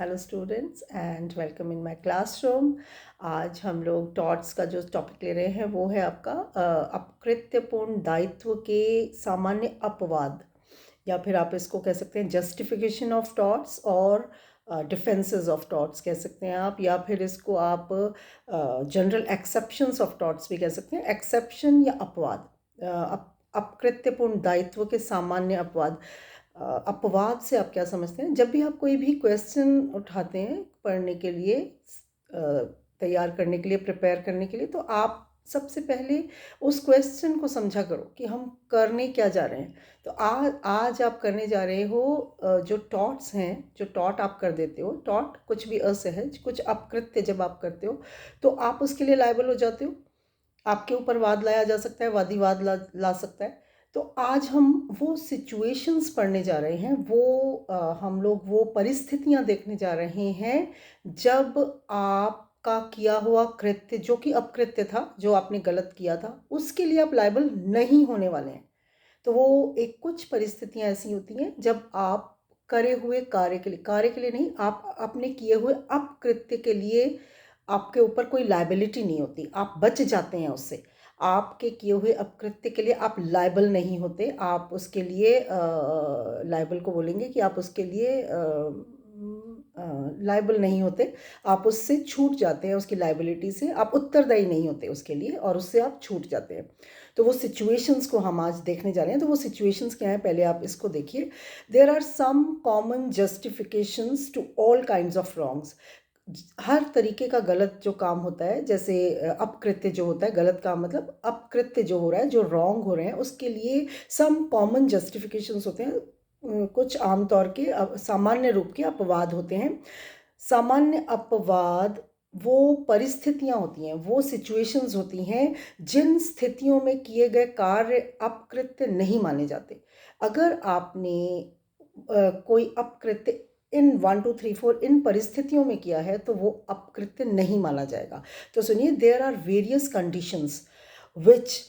Hello students and welcome in my classroom. आज हम लोग टॉट्स का जो टॉपिक ले रहे हैं वो है आपका अकृत्यपूर्ण दायित्व के सामान्य अपवाद, या फिर आप इसको कह सकते हैं जस्टिफिकेशन ऑफ टॉट्स और डिफेंसेस ऑफ टॉट्स कह सकते हैं आप, या फिर इसको आप जनरल एक्सेप्शंस ऑफ टॉट्स भी कह सकते हैं। एक्सेप्शन या अपवाद, अकृत्यपूर्ण दायित्व के सामान्य अपवाद। अपवाद से आप क्या समझते हैं? जब भी आप कोई भी क्वेश्चन उठाते हैं पढ़ने के लिए, तैयार करने के लिए, प्रिपेयर करने के लिए, तो आप सबसे पहले उस क्वेश्चन को समझा करो कि हम करने क्या जा रहे हैं। तो आज आप करने जा रहे हो जो टॉट्स हैं, जो टॉट आप कर देते हो, टॉट कुछ भी असहज, कुछ अपकृत्य जब आप करते हो तो आप उसके लिए लायबल हो जाते हो। आपके ऊपर वाद लाया जा सकता है, वादी ला सकता है। तो आज हम वो सिचुएशंस पढ़ने जा रहे हैं, हम लोग वो परिस्थितियां देखने जा रहे हैं जब आपका किया हुआ कृत्य, जो कि अपकृत्य था, जो आपने गलत किया था, उसके लिए आप लायबल नहीं होने वाले हैं। तो वो एक कुछ परिस्थितियां ऐसी होती हैं जब आप करे हुए कार्य के लिए नहीं, आप अपने किए हुए अपकृत्य के लिए आपके ऊपर कोई लायबिलिटी नहीं होती, आप बच जाते हैं उससे। आपके किए हुए अपकृत्य के लिए आप लायबल नहीं होते, आप उसके लिए लायबल को बोलेंगे कि आप उसके लिए लायबल नहीं होते, आप उससे छूट जाते हैं, उसकी लायबिलिटी से आप उत्तरदायी नहीं होते उसके लिए, और उससे आप छूट जाते हैं। तो वो सिचुएशंस को हम आज देखने जा रहे हैं। तो वो सिचुएशंस क्या है, पहले आप इसको देखिए। There are some common justifications to all kinds of wrongs. हर तरीके का गलत जो काम होता है, जैसे अपकृत्य जो होता है, गलत काम मतलब अपकृत्य जो हो रहा है, जो रॉन्ग हो रहे हैं, उसके लिए सम कॉमन जस्टिफिकेशंस होते हैं। कुछ आमतौर के सामान्य रूप के अपवाद होते हैं। सामान्य अपवाद वो परिस्थितियां होती हैं, वो सिचुएशंस होती हैं जिन स्थितियों में किए गए कार्य अपकृत्य नहीं माने जाते। अगर आपने कोई अपकृत्य इन 1 2 3 4 इन परिस्थितियों में किया है तो वो अपकृत्य नहीं माना जाएगा। तो सुनिए, there are various conditions which,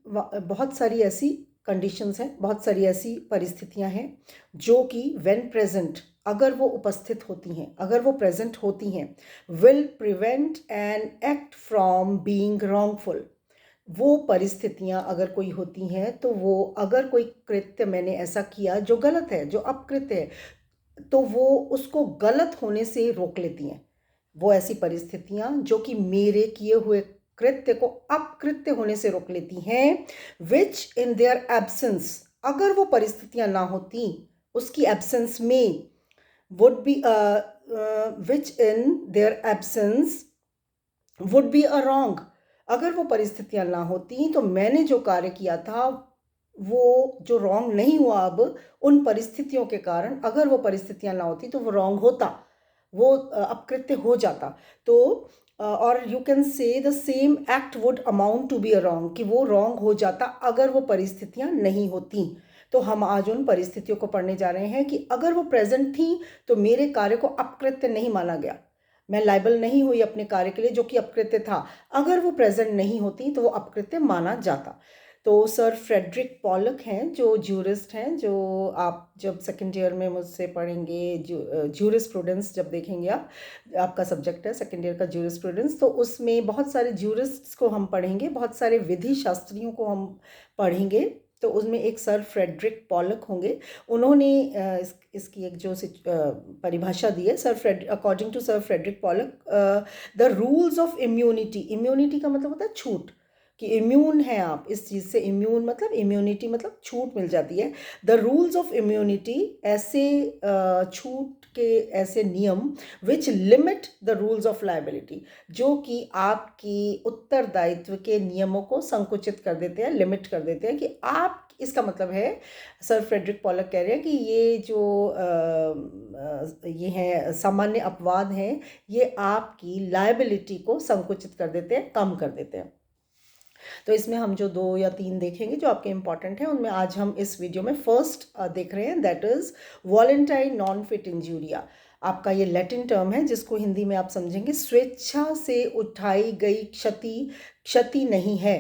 बहुत सारी ऐसी कंडीशंस हैं, बहुत सारी ऐसी परिस्थितियां हैं जो कि व्हेन प्रेजेंट, अगर वो उपस्थित होती हैं, अगर वो प्रेजेंट होती हैं, will prevent an act from being wrongful. वो परिस्थितियां अगर कोई होती हैं तो वो, अगर कोई कृत्य मैंने ऐसा किया जो गलत है, जो अपकृत्य है, तो वो उसको गलत होने से रोक लेती हैं। वो ऐसी परिस्थितियां जो कि मेरे किए हुए कृत्य को अपकृत्य होने से रोक लेती हैं, विच इन देयर एब्सेंस, अगर वो परिस्थितियां ना होती, उसकी एब्सेंस में, would be which in their absence would be a wrong. अगर वो परिस्थितियां ना होती तो मैंने जो कार्य किया था वो जो रॉन्ग नहीं हुआ, अब उन परिस्थितियों के कारण, अगर वो परिस्थितियां ना होती तो वो रॉन्ग होता, वो अपकृत्य हो जाता। तो और you can say the same act would amount to be a wrong, कि वो रॉन्ग हो जाता अगर वो परिस्थितियां नहीं होती। तो हम आज उन परिस्थितियों को पढ़ने जा रहे हैं कि अगर वो प्रेजेंट थी तो मेरे कार्य को अपकृत्य नहीं माना गया, मैं लाइबल नहीं हुई अपने कार्य के लिए जो कि अपकृत्य था। अगर वो प्रेजेंट नहीं होती तो वो अपकृत्य माना जाता। तो सर फ्रेडरिक पॉलक हैं, जो ज्यूरिस्ट हैं, जो आप जब सेकेंड ईयर में मुझसे पढ़ेंगे, ज्यूरिस्प्रूडेंस जब देखेंगे आप, आपका सब्जेक्ट है सेकेंड ईयर का ज्यूरिस्प्रूडेंस, तो उसमें बहुत सारे ज्यूरिस्ट्स को हम पढ़ेंगे, बहुत सारे विधि शास्त्रियों को हम पढ़ेंगे। तो उसमें एक सर फ्रेडरिक पॉलक होंगे। उन्होंने इसकी एक जो परिभाषा दी है, according to sir Frederick Pollock, the rules of immunity. Immunity का मतलब होता है छूट, कि इम्यून है आप इस चीज़ से, इम्यून मतलब इम्यूनिटी मतलब छूट मिल जाती है। द रूल्स ऑफ इम्यूनिटी, ऐसे छूट के ऐसे नियम, which limit the rules of liability, जो कि आपकी उत्तरदायित्व के नियमों को संकुचित कर देते हैं, लिमिट कर देते हैं, कि आप, इसका मतलब है सर फ्रेडरिक पॉलक कह रहे हैं कि ये जो ये हैं सामान्य अपवाद हैं, ये आपकी लाइबिलिटी को संकुचित कर देते हैं, कम कर देते हैं। तो इसमें हम जो 2 या 3 देखेंगे जो आपके इंपॉर्टेंट हैं, उनमें आज हम इस वीडियो में फर्स्ट देख रहे हैं, that is volenti non fit injuria. आपका ये लैटिन टर्म है जिसको हिंदी में आप समझेंगे स्वेच्छा से उठाई गई क्षति नहीं है।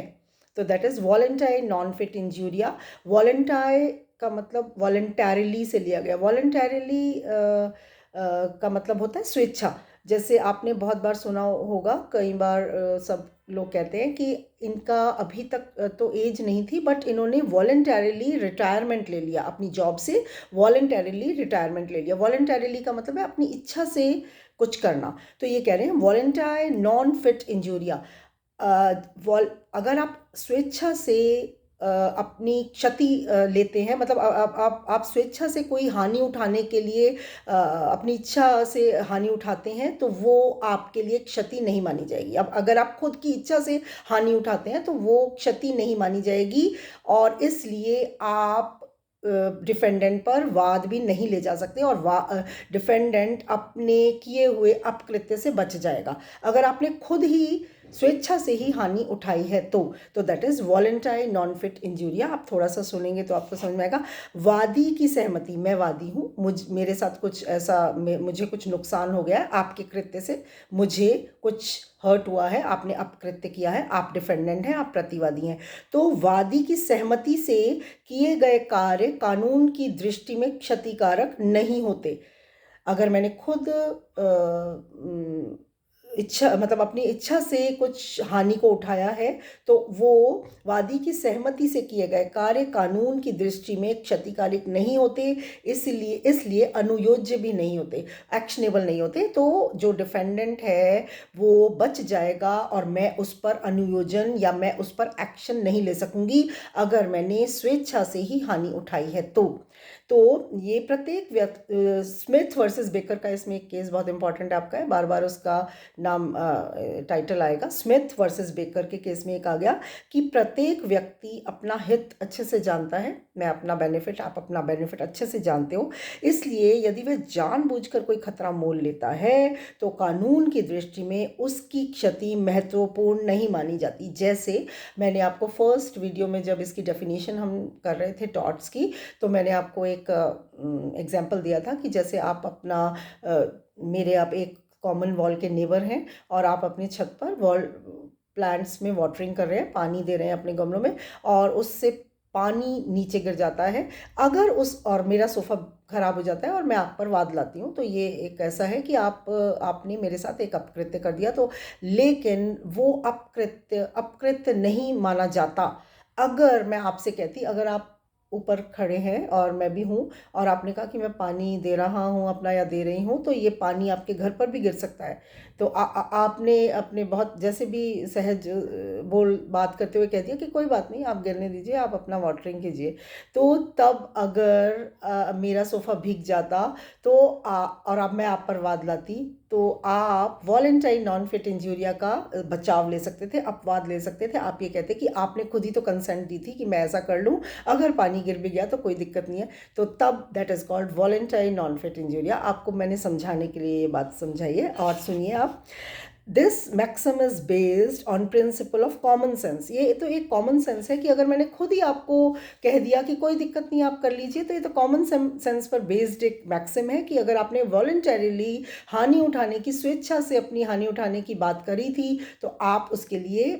तो that is volenti non fit injuria. Volenti का मतलब वॉलेंटैरिली से लिया गया। वॉलेंटैरिली का मतलब होता है स्वेच्छा। जैसे आपने बहुत बार सुना होगा, कई बार सब लोग कहते हैं कि इनका अभी तक तो एज नहीं थी, बट इन्होंने वॉलेंटरली रिटायरमेंट ले लिया अपनी जॉब से, वॉलेंटरली रिटायरमेंट ले लिया। वॉलेंटरली का मतलब है अपनी इच्छा से कुछ करना। तो ये कह रहे हैं वॉलेंटायर नॉन फिट इंजूरिया। अगर आप स्वेच्छा से अपनी क्षति लेते हैं, मतलब आप स्वेच्छा से कोई हानि उठाने के लिए अपनी इच्छा से हानि उठाते हैं, तो वो आपके लिए क्षति नहीं मानी जाएगी। अब अगर आप खुद की इच्छा से हानि उठाते हैं तो वो क्षति नहीं मानी जाएगी, और इसलिए आप डिफेंडेंट पर वाद भी नहीं ले जा सकते, और डिफेंडेंट अपने किए हुए अपकृत्य से बच जाएगा। अगर आपने खुद ही स्वेच्छा से ही हानि उठाई है तो that is volenti non fit injuria. आप थोड़ा सा सुनेंगे तो आपको समझ में आएगा। वादी की सहमति, मैं वादी हूँ, मेरे साथ कुछ ऐसा, मुझे कुछ नुकसान हो गया है आपके कृत्य से, मुझे कुछ हर्ट हुआ है, आपने अपकृत्य किया है, आप डिफेंडेंट हैं, आप प्रतिवादी हैं। तो वादी की सहमति से किए गए कार्य कानून की दृष्टि में क्षतिकारक नहीं होते। अगर मैंने खुद इच्छा, मतलब अपनी इच्छा से कुछ हानि को उठाया है, तो वो वादी की सहमति से किए गए कार्य कानून की दृष्टि में क्षतिकारक नहीं होते, इसलिए अनुयोज्य भी नहीं होते, एक्शनेबल नहीं होते। तो जो डिफेंडेंट है वो बच जाएगा, और मैं उस पर अनुयोजन या मैं उस पर एक्शन नहीं ले सकूंगी अगर मैंने स्वेच्छा से ही हानि उठाई है। तो ये प्रत्येक स्मिथ वर्सेस बेकर का इसमें एक केस बहुत इंपॉर्टेंट आपका है, बार बार उसका नाम टाइटल आएगा। स्मिथ वर्सेस बेकर के केस में एक आ गया कि प्रत्येक व्यक्ति अपना हित अच्छे से जानता है, मैं अपना बेनिफिट, आप अपना बेनिफिट अच्छे से जानते हो, इसलिए यदि वह जानबूझकर कोई खतरा मोल लेता है तो कानून की दृष्टि में उसकी क्षति महत्वपूर्ण नहीं मानी जाती। जैसे मैंने आपको फर्स्ट वीडियो में जब इसकी डेफिनेशन हम कर रहे थे टॉर्ट्स की, तो मैंने आपको एक एग्जाम्पल दिया था कि जैसे आप अपना आप एक कॉमन वॉल के नेबर हैं, और आप अपनी छत पर वॉल प्लांट्स में वाटरिंग कर रहे हैं, पानी दे रहे हैं अपने गमलों में, और उससे पानी नीचे गिर जाता है, अगर और मेरा सोफ़ा खराब हो जाता है और मैं आप पर वाद लाती हूँ, तो ये एक ऐसा है कि आपने मेरे साथ एक अपकृत्य कर दिया। तो लेकिन वो अपकृत्य नहीं माना जाता। अगर मैं आपसे कहती, अगर आप ऊपर खड़े हैं और मैं भी हूँ, और आपने कहा कि मैं पानी दे रहा हूँ अपना या दे रही हूँ, तो ये पानी आपके घर पर भी गिर सकता है। तो आपने अपने बहुत जैसे भी सहज बोल बात करते हुए कह दिया कि कोई बात नहीं, आप गिरने दीजिए, आप अपना वाटरिंग कीजिए। तो तब अगर मेरा सोफ़ा भीग जाता, तो और अब मैं आप पर वाद लाती, तो आप वॉलेंटाइन नॉन फिट इंजूरिया का बचाव ले सकते थे, अपवाद ले सकते थे। आप ये कहते कि आपने खुद ही तो कंसेंट दी थी कि मैं ऐसा कर लूँ, अगर पानी गिर भी गया तो कोई दिक्कत नहीं है। तो तब that is called volenti non fit injuria. आपको मैंने समझाने के लिए ये बात समझाई है, और सुनिए आप। This maxim is based on principle of common sense. ये तो एक कॉमन सेंस है कि अगर मैंने खुद ही आपको कह दिया कि कोई दिक्कत नहीं, आप कर लीजिए, तो ये तो कॉमन सेंस पर बेस्ड एक मैक्सिम है कि अगर आपने वॉलेंटरीली हानि उठाने की, स्वेच्छा से अपनी हानि उठाने की बात करी थी, तो आप उसके लिए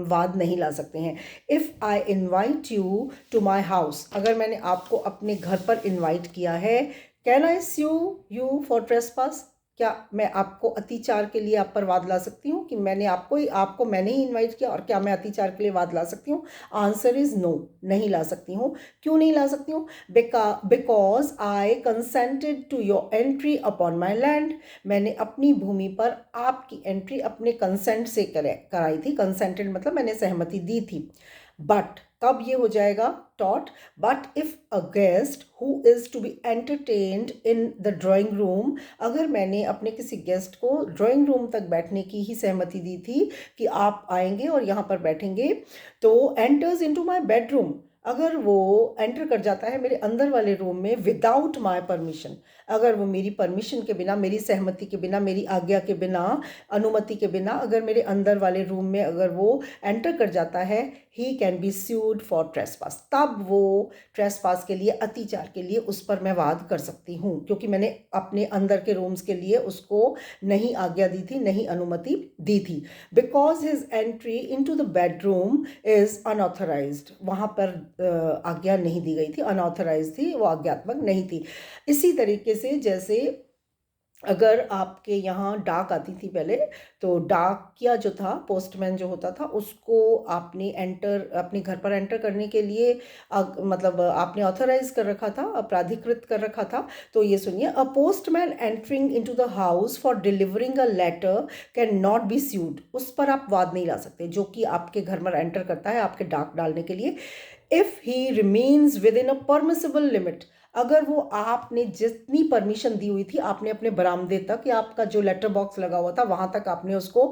वाद नहीं ला सकते हैं। If I invite you to my house, अगर मैंने आपको अपने घर पर इन्वाइट किया है, can I sue you for trespass? क्या मैं आपको अतिचार के लिए आप पर वाद ला सकती हूँ कि आपको मैंने ही इनवाइट किया, और क्या मैं अतिचार के लिए वाद ला सकती हूँ? आंसर इज नो, नहीं ला सकती हूँ। क्यों नहीं ला सकती हूँ? Because I consented to your entry upon my land. मैंने अपनी भूमि पर आपकी एंट्री अपने कंसेंट से कराई थी। कंसेंटेड मतलब मैंने सहमति दी थी। बट कब ये हो जाएगा टॉट? But if a guest who is to be entertained in the drawing room, अगर मैंने अपने किसी गेस्ट को ड्राइंग रूम तक बैठने की ही सहमति दी थी कि आप आएंगे और यहाँ पर बैठेंगे, तो एंटर्स इनटू माय बेडरूम, अगर वो एंटर कर जाता है मेरे अंदर वाले रूम में विदाउट माय परमिशन, अगर वो मेरी परमिशन के बिना, मेरी सहमति के बिना, मेरी आज्ञा के बिना, अनुमति के बिना, अगर मेरे अंदर वाले रूम में अगर वो एंटर कर जाता है, he can be sued for trespass. तब वो ट्रेसपास के लिए, अतिचार के लिए उस पर मैं वाद कर सकती हूँ, क्योंकि मैंने अपने अंदर के रूम्स के लिए उसको नहीं आज्ञा दी थी, नहीं अनुमति दी थी। Because his entry into the bedroom is unauthorised, वहाँ पर आज्ञा नहीं दी गई थी, अनऑथराइज थी, वो आज्ञात्मक नहीं थी। इसी तरीके से जैसे अगर आपके यहाँ डाक आती थी पहले, तो डाकिया जो था, पोस्टमैन जो होता था, उसको आपने अपने घर पर एंटर करने के लिए मतलब आपने ऑथराइज कर रखा था, प्राधिकृत कर रखा था। तो ये सुनिए, a postman entering into the house for delivering a letter can not be sued. उस पर आप वाद नहीं ला सकते, जो कि आपके घर में एंटर करता है आपके डाक डालने के लिए, if he remains with in a permissible limit. अगर वो आपने जितनी परमिशन दी हुई थी, आपने अपने बरामदे तक या आपका जो लेटर बॉक्स लगा हुआ था वहां तक आपने उसको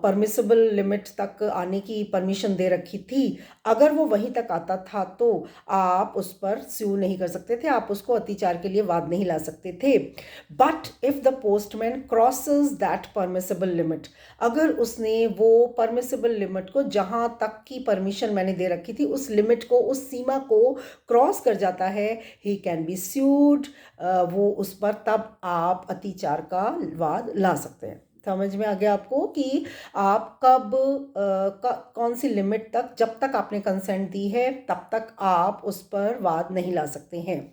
परमिसिबल लिमिट तक आने की परमिशन दे रखी थी, अगर वो वहीं तक आता था तो आप उस पर स्यू नहीं कर सकते थे, आप उसको अतिचार के लिए वाद नहीं ला सकते थे। But if the postman crosses that permissible limit, अगर उसने वो परमिसिबल लिमिट को, जहां तक की परमिशन मैंने दे रखी थी, उस लिमिट को, उस सीमा को क्रॉस कर जाता है, ही कैन बी स्यूड। वो उस पर तब आप अतिचार का वाद ला सकते हैं। समझ में आ गया आपको कि आप कब कौन सी लिमिट तक, जब तक आपने कंसेंट दी है तब तक आप उस पर वाद नहीं ला सकते हैं।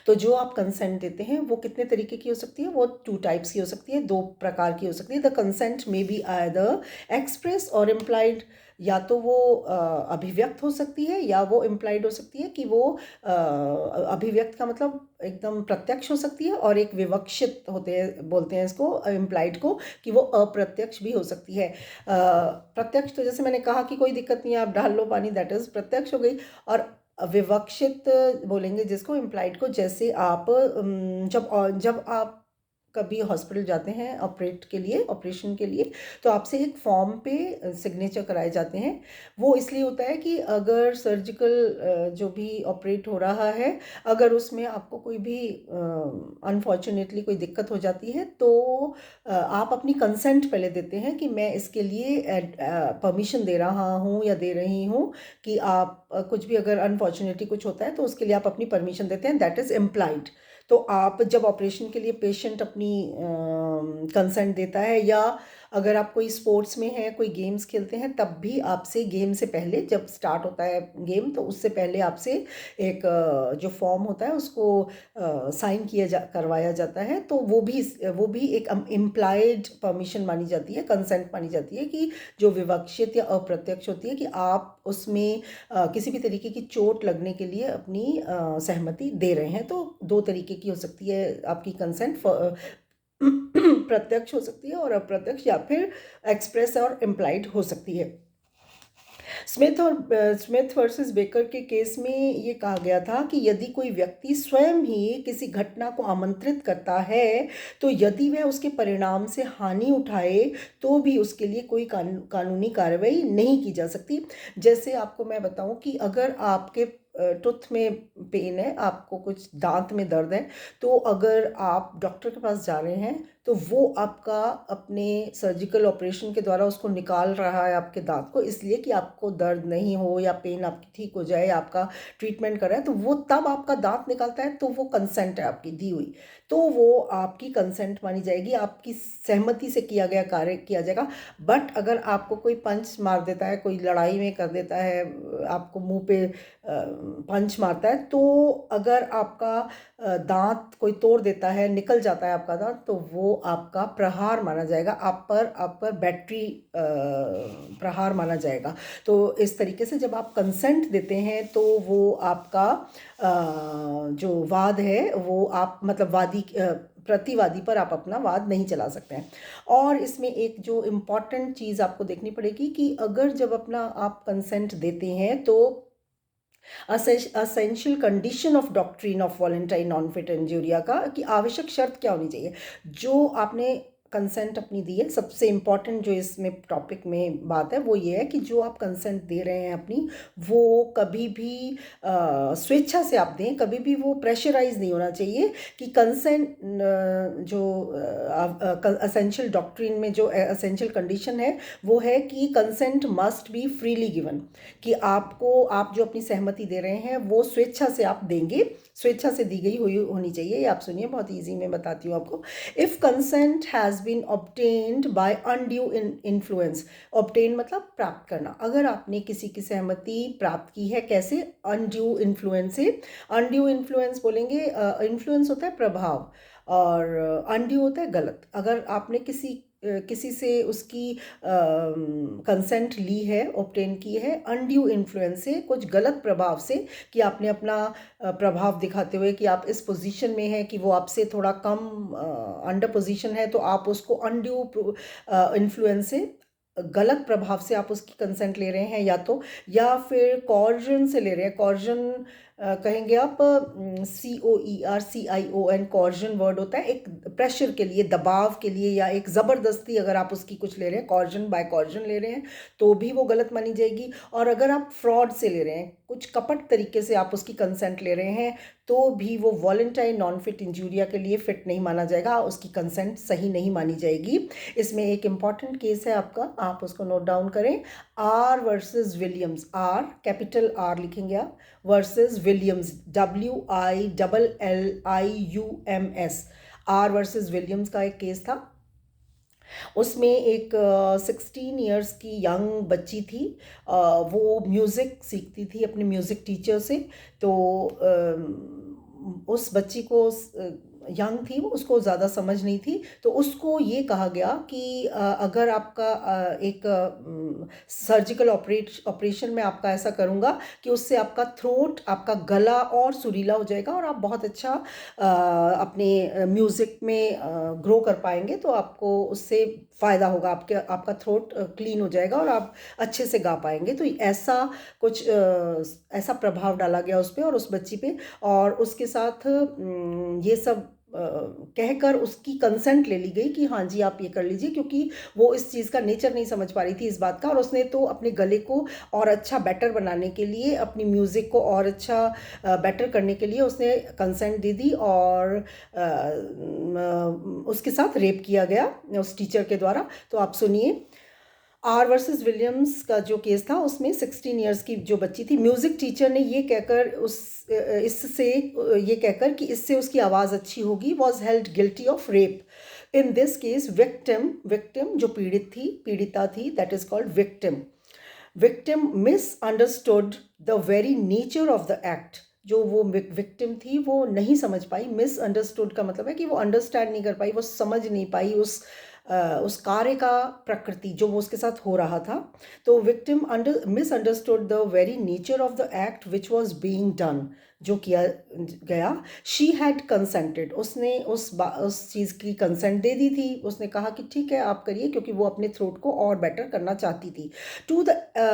तो जो आप कंसेंट देते हैं वो कितने तरीके की हो सकती है, वो 2 टाइप्स की हो सकती है, 2 प्रकार की हो सकती है। द कंसेंट में बी आइदर एक्सप्रेस और इम्प्लाइड, या तो वो अभिव्यक्त हो सकती है या वो इम्प्लाइड हो सकती है, कि वो अभिव्यक्त का मतलब एकदम प्रत्यक्ष हो सकती है, और एक विवक्षित होते हैं, बोलते हैं इसको इम्प्लाइड को, कि वो अप्रत्यक्ष भी हो सकती है। प्रत्यक्ष तो जैसे मैंने कहा कि कोई दिक्कत नहीं है, आप डाल लो पानी, दैट इज प्रत्यक्ष हो गई। और विवक्षित बोलेंगे जिसको, इम्प्लाइड को, जैसे आप जब आप कभी हॉस्पिटल जाते हैं ऑपरेशन के लिए, तो आपसे एक फॉर्म पे सिग्नेचर कराए जाते हैं। वो इसलिए होता है कि अगर सर्जिकल जो भी ऑपरेट हो रहा है, अगर उसमें आपको कोई भी अनफॉर्चुनेटली कोई दिक्कत हो जाती है, तो आप अपनी कंसेंट पहले देते हैं कि मैं इसके लिए परमिशन दे रहा हूँ या दे रही हूँ, कि आप कुछ भी अगर अनफॉर्चुनेटली कुछ होता है तो उसके लिए आप अपनी परमिशन देते हैं, दैट इज़ इम्प्लाइड। तो आप जब ऑपरेशन के लिए पेशेंट अपनी कंसेंट देता है, या अगर आप कोई स्पोर्ट्स में हैं, कोई गेम्स खेलते हैं, तब भी आपसे गेम से पहले, जब स्टार्ट होता है गेम, तो उससे पहले आपसे एक जो फॉर्म होता है उसको साइन करवाया जाता है। तो वो भी एक इम्प्लाइड परमिशन मानी जाती है, कंसेंट मानी जाती है, कि जो विवक्षित या अप्रत्यक्ष होती है, कि आप उसमें किसी भी तरीके की चोट लगने के लिए अपनी सहमति दे रहे हैं। तो 2 तरीके की हो सकती है आपकी कंसेंट, प्रत्यक्ष हो सकती है और अप्रत्यक्ष, या फिर एक्सप्रेस और इम्प्लाइड हो सकती है। स्मिथ वर्सेस बेकर के केस में ये कहा गया था कि यदि कोई व्यक्ति स्वयं ही किसी घटना को आमंत्रित करता है, तो यदि वह उसके परिणाम से हानि उठाए, तो भी उसके लिए कोई कानूनी कार्रवाई नहीं की जा सकती। जैसे आपको मैं बताऊं कि अगर आपके टूथ में पेन है, आपको कुछ दांत में दर्द है, तो अगर आप डॉक्टर के पास जा रहे हैं, तो वो आपका अपने सर्जिकल ऑपरेशन के द्वारा उसको निकाल रहा है आपके दांत को, इसलिए कि आपको दर्द नहीं हो या पेन आपकी ठीक हो जाए, आपका ट्रीटमेंट कर रहा है, तो वो तब आपका दांत निकालता है, तो वो कंसेंट है आपकी दी हुई, तो वो आपकी कंसेंट मानी जाएगी, आपकी सहमति से किया गया कार्य किया जाएगा। बट अगर आपको कोई पंच मार देता है, कोई लड़ाई में कर देता है, आपको मुंह पे पंच मारता है, तो अगर आपका दांत कोई तोड़ देता है, निकल जाता है आपका दांत, तो वो आपका प्रहार माना जाएगा, आप पर बैटरी प्रहार माना जाएगा। तो इस तरीके से जब आप कंसेंट देते हैं, तो वो आपका जो वाद है, वो आप मतलब प्रतिवादी पर आप अपना वाद नहीं चला सकते हैं। और इसमें एक जो इम्पॉर्टेंट चीज़ आपको देखनी पड़ेगी, कि अगर जब अपना आप कंसेंट देते हैं, तो essential condition of doctrine of volenti non fit injuria का, कि आवश्यक शर्त क्या होनी चाहिए, जो आपने कंसेंट अपनी दी है। सबसे इम्पॉर्टेंट जो इसमें टॉपिक में बात है वो ये है कि जो आप कंसेंट दे रहे हैं अपनी, वो कभी भी स्वेच्छा से आप दें, कभी भी वो प्रेशराइज नहीं होना चाहिए। कि कंसेंट जो असेंशियल डॉक्ट्रिन में जो असेंशियल कंडीशन है, वो है कि consent must be freely given, कि आप जो अपनी सहमति दे रहे हैं वो स्वेच्छा से आप देंगे, स्वेच्छा से दी गई हुई होनी चाहिए। ये आप सुनिए, बहुत इजी में बताती हूँ आपको। If consent has been obtained by undue influence, obtain मतलब प्राप्त करना, अगर आपने किसी की सहमति प्राप्त की है, कैसे, अनड्यू इन्फ्लुएंस से। अनड्यू इन्फ्लुएंस बोलेंगे, इन्फ्लुएंस होता है प्रभाव, और अनड्यू होता है गलत। अगर आपने किसी से उसकी कंसेंट ली है, ऑब्टेन की है अनड्यू इन्फ्लुएंस से, कुछ गलत प्रभाव से, कि आपने अपना प्रभाव दिखाते हुए कि आप इस पोजीशन में हैं कि वो आपसे थोड़ा कम अंडर पोजीशन है, तो आप उसको अनड्यू इन्फ्लुएंस से, गलत प्रभाव से आप उसकी कंसेंट ले रहे हैं, या फिर कॉर्जन से ले रहे हैं। कॉर्जन कहेंगे आप COERCION, कॉर्जन वर्ड होता है एक प्रेशर के लिए, दबाव के लिए, या एक ज़बरदस्ती अगर आप उसकी कुछ ले रहे हैं, कॉर्जन बाय कॉर्जन ले रहे हैं, तो भी वो गलत मानी जाएगी। और अगर आप फ्रॉड से ले रहे हैं, कुछ कपट तरीके से आप उसकी कंसेंट ले रहे हैं, तो भी वो वॉलंटाइन नॉन फिट इंजूरिया के लिए फिट नहीं माना जाएगा, उसकी कंसेंट सही नहीं मानी जाएगी। इसमें एक इम्पॉर्टेंट केस है आपका, आप उसको नोट डाउन करें। R versus Williams, are capital R लिखेंगे आप, versus Williams, WILLIUMS, R versus Williams का एक केस था। उसमें एक 16 इयर्स की यंग बच्ची थी, वो म्यूज़िक सीखती थी अपने म्यूज़िक टीचर से। तो उस बच्ची को, यंग थी वो, उसको ज़्यादा समझ नहीं थी, तो उसको ये कहा गया कि अगर आपका एक सर्जिकल ऑपरेशन में आपका ऐसा करूँगा कि उससे आपका थ्रोट, आपका गला और सुरीला हो जाएगा, और आप बहुत अच्छा अपने म्यूज़िक में ग्रो कर पाएंगे, तो आपको उससे फ़ायदा होगा, आपका थ्रोट क्लीन हो जाएगा और आप अच्छे से गा पाएंगे। तो ऐसा कुछ ऐसा प्रभाव डाला गया उस पर और उस बच्ची पे, और उसके साथ ये सब कहकर उसकी कंसेंट ले ली गई कि हाँ जी आप ये कर लीजिए, क्योंकि वो इस चीज़ का नेचर नहीं समझ पा रही थी इस बात का, और उसने तो अपने गले को और अच्छा बेटर बनाने के लिए, अपनी म्यूज़िक को और अच्छा बेटर करने के लिए उसने कंसेंट दे दी, और उसके साथ रेप किया गया उस टीचर के द्वारा। तो आप सुनिए, आर वर्सेस विलियम्स का जो केस था, उसमें 16 इयर्स की जो बच्ची थी, म्यूज़िक टीचर ने ये कहकर ये कहकर कि इससे उसकी आवाज़ अच्छी होगी, was held guilty of rape. In this case victim जो पीड़िता थी, that is called victim misunderstood the very nature of the act. जो वो विक्टिम थी वो नहीं समझ पाई, मिसअंडरस्टूड का मतलब है कि वो अंडरस्टैंड नहीं कर पाई, वो समझ नहीं पाई उस कार्य का प्रकृति जो वो उसके साथ हो रहा था। तो victim misunderstood the very nature of the act which was being done, जो किया गया। शी हैड कंसेंटेड, उसने उस चीज़ की कंसेंट दे दी थी, उसने कहा कि ठीक है आप करिए, क्योंकि वो अपने थ्रोट को और बेटर करना चाहती थी।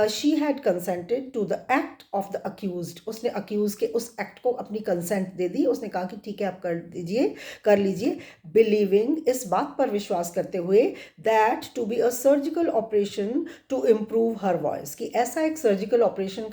She had consented to the act of the accused, उसने अक्यूज के उस एक्ट को अपनी कंसेंट दे दी, उसने कहा कि ठीक है आप कर लीजिए, बिलीविंग, इस बात पर विश्वास करते हुए, that to be a surgical operation to improve her voice, कि ऐसा एक सर्जिकल ऑपरेशन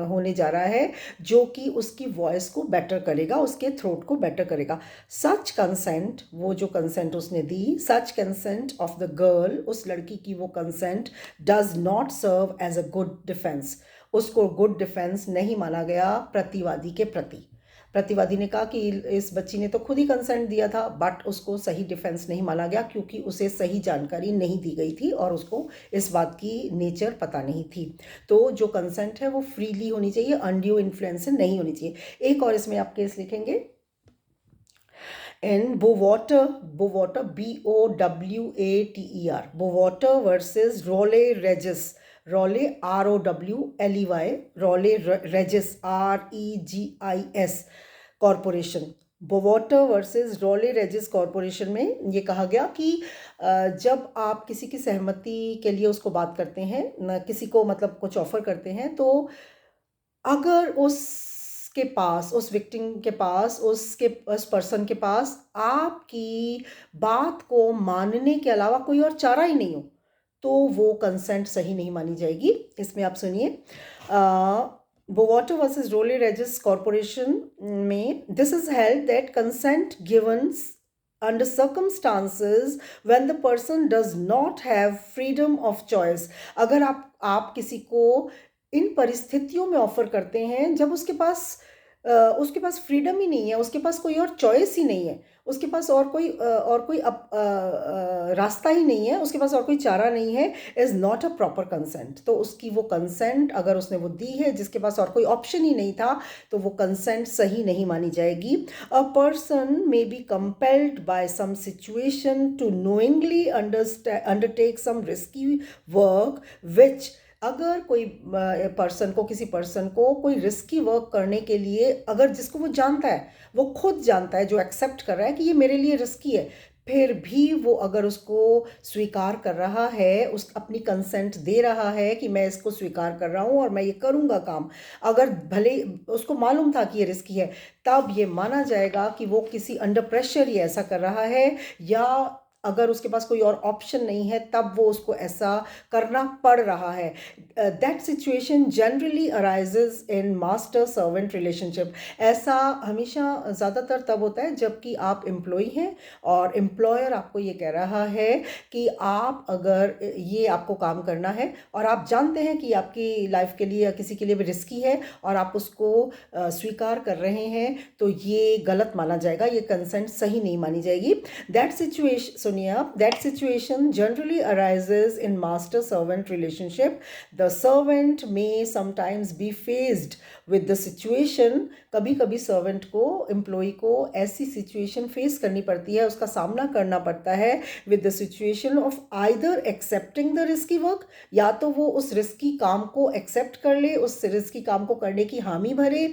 होने जा रहा है जो कि उसकी वॉइस को बेटर करेगा, उसके थ्रोट को बेटर करेगा। सच कंसेंट, वो जो कंसेंट उसने दी, such consent of the girl, उस लड़की की वो consent does not serve as a good defence, उसको गुड डिफेंस नहीं माना गया प्रतिवादी के प्रति। प्रतिवादी ने कहा कि इस बच्ची ने तो खुद ही कंसेंट दिया था, बट उसको सही डिफेंस नहीं माना गया, क्योंकि उसे सही जानकारी नहीं दी गई थी और उसको इस बात की नेचर पता नहीं थी। तो जो कंसेंट है वो फ्रीली होनी चाहिए, अनड्यू इन्फ्लुएंस से नहीं होनी चाहिए। एक और इसमें आप केस लिखेंगे, इन बोवाटर, BOWATER, बोवाटर वर्सेस रोले रेजिस, रोले ROWLEY, रोले रेजिस REGIS कॉरपोरेशन। बोवाटर वर्सेस रोले रेजिस कॉरपोरेशन में ये कहा गया कि जब आप किसी की सहमति के लिए उसको बात करते हैं, न किसी को मतलब कुछ ऑफर करते हैं, तो अगर उसके पास, उस विक्टिम के पास, उस पर्सन के पास आपकी बात को मानने के अलावा कोई और चारा ही नहीं हो, तो वो कंसेंट सही नहीं मानी जाएगी। इसमें आप सुनिए, बोवाटर वर्सेस रोले रेजिस कॉरपोरेशन में, this is held that consent given under circumstances when the person does not have freedom of choice। अगर आप किसी को इन परिस्थितियों में ऑफर करते हैं जब उसके पास उसके पास फ्रीडम ही नहीं है, उसके पास कोई और चॉइस ही नहीं है, उसके पास और कोई रास्ता ही नहीं है, उसके पास और कोई चारा नहीं है, is not a proper consent. तो उसकी वो कंसेंट अगर उसने वो दी है जिसके पास और कोई ऑप्शन ही नहीं था, तो वो कंसेंट सही नहीं मानी जाएगी। A person may be compelled by some situation to knowingly undertake some risky work which, अगर कोई पर्सन को, किसी पर्सन को कोई रिस्की वर्क करने के लिए, अगर जिसको वो जानता है, वो खुद जानता है, जो एक्सेप्ट कर रहा है कि ये मेरे लिए रिस्की है, फिर भी वो अगर उसको स्वीकार कर रहा है, उस अपनी कंसेंट दे रहा है कि मैं इसको स्वीकार कर रहा हूँ और मैं ये करूँगा काम, अगर भले उसको मालूम था कि ये रिस्की है, तब ये माना जाएगा कि वो किसी अंडर प्रेशर ही ऐसा कर रहा है, या अगर उसके पास कोई और ऑप्शन नहीं है तब वो उसको ऐसा करना पड़ रहा है। That situation generally arises in master servant relationship. ऐसा हमेशा ज़्यादातर तब होता है जबकि आप एम्प्लॉय हैं और एम्प्लॉयर आपको ये कह रहा है कि आप अगर ये आपको काम करना है और आप जानते हैं कि आपकी लाइफ के लिए या किसी के लिए भी रिस्की है और आप उसको स्वीकार कर रहे हैं, तो ये गलत माना जाएगा, ये कंसेंट सही नहीं मानी जाएगी। दैट सिचुएशन, सुनिए आप, that situation generally arises in master servant relationship. The servant may sometimes be faced with the situation. कभी कभी सर्वेंट को, एम्प्लॉय को ऐसी सिचुएशन फेस करनी पड़ती है, उसका सामना करना पड़ता है with the situation of either accepting the risky work, या तो वो उस रिस्की काम को एक्सेप्ट कर ले, उस रिस्की काम को करने की हामी भरे,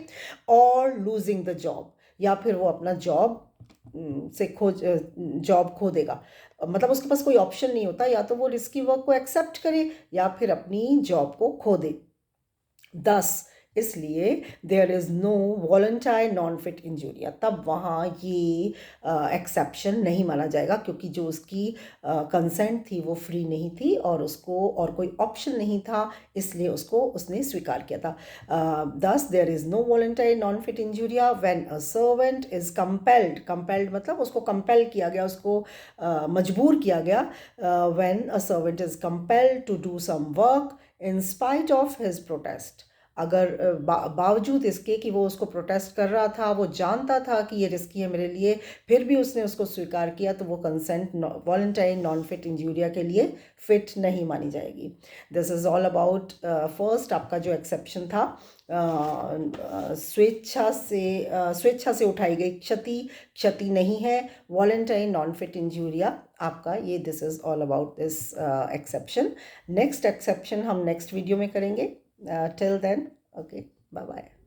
और लूजिंग द जॉब, या फिर वो अपना जॉब खो देगा। मतलब उसके पास कोई ऑप्शन नहीं होता, या तो वो रिस्की वर्क को एक्सेप्ट करे या फिर अपनी जॉब को खो दे। 10, इसलिए there is no volenti non fit injuria, तब वहाँ ये एक्सेप्शन नहीं माना जाएगा, क्योंकि जो उसकी कंसेंट थी वो फ्री नहीं थी और उसको और कोई ऑप्शन नहीं था, इसलिए उसने स्वीकार किया था। 10, there is no volenti non fit injuria when a servant is compelled मतलब उसको कंपेल किया गया, उसको मजबूर किया गया। When a servant is compelled to do some work in spite of his protest, अगर बावजूद इसके कि वो उसको प्रोटेस्ट कर रहा था, वो जानता था कि ये रिस्की है मेरे लिए, फिर भी उसने उसको स्वीकार किया, तो वो consent voluntary non fit injuria के लिए फिट नहीं मानी जाएगी। This is all about first, आपका जो एक्सेप्शन था, स्वेच्छा से उठाई गई क्षति नहीं है, वॉलंटरी नॉन फिट इंजूरिया आपका ये, this is all about this exception. Next exception हम नेक्स्ट वीडियो में करेंगे। Till then, okay, bye bye.